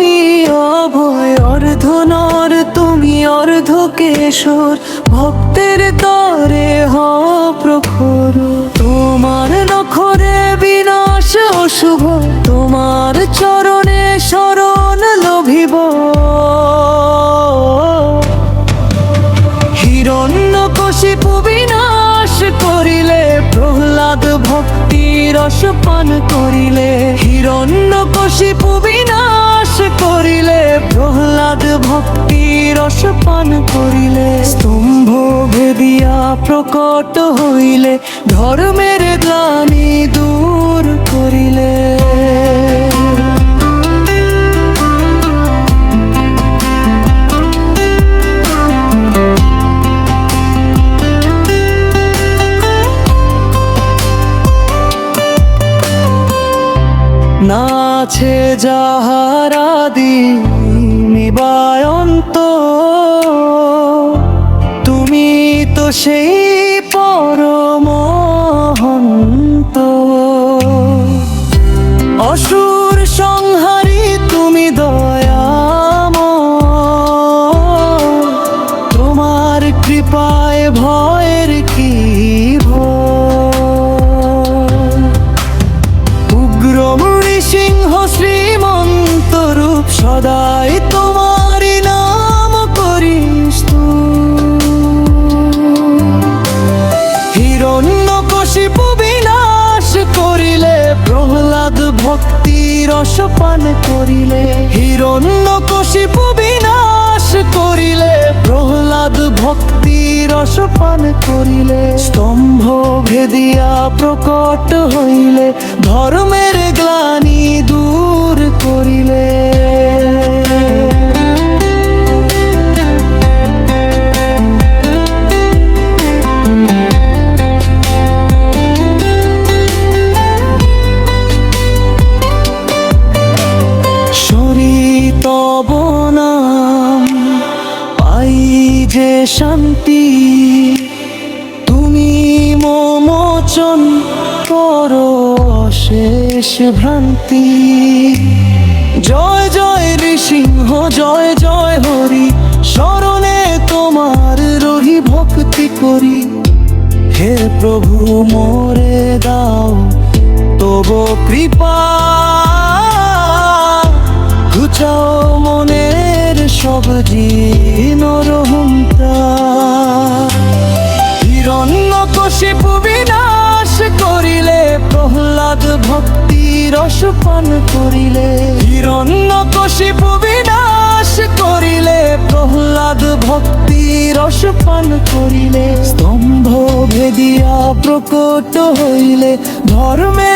তুমি অভয়, অর্ধনর তুমি অর্ধকেশর, ভক্তের তরে হও প্রখর। তোমার নখরে বিনাশ অশুভ, তোমার চরণে শরণ লভিব। হিরণ্যকশিপু বিনাশ করিলে, প্রহ্লাদ ভক্তি রস পান করিলে। হিরণ্যকশিপু বিনাশ করিলে, প্রহ্লাদ ভক্তি রস পান করিলে। স্তম্ভ ভেদিয়া প্রকট হইলে, ধর্মের গ্লানি দূর করিলে। না আছে যাহারাদি নিবায়ন্ত, তুমি তো সেই পরমহন্ত। অসুর সংহারী তুমি দয়াময়, তোমার কৃপায় ভয়ের কি ভয়। উগ্র সিংহ শ্রীমন্ত রূপ, সদাই তোমারি নাম করিস। হিরণ্যকশিপু বিনাশ করিলে, প্রহ্লাদ ভক্তি রস পান করিলে। হিরণ্যকশিপু বিনাশ করিলে, প্রহ্লাদ ভক্তি রস পান করিলে। স্তম্ভ ভেদিয়া প্রকট হইলে, ধর্মের গ্লানি দূর করিলে। তব নাম পাই যে শান্তি, তুমি মোচন করো শেষ ভ্রান্তি। জয় জয় নৃসিংহ, জয় জয় হরি, শরণে তোমার রহি ভক্তি করি। হে প্রভু মোরে দাও তব কৃপা, ঘুচাও মনের সব জিনরহন্তা। হিরণ্যকশিপু বিনাশ করিলে, প্রহ্লাদ ভক্তি রস পান করিলে। হিরণ্যকশিপু বিনাশ করিলে, প্রহ্লাদ ভক্তি রস পান করিলে। স্তম্ভ ভেদিয়া প্রকট হইলে, ধর্মে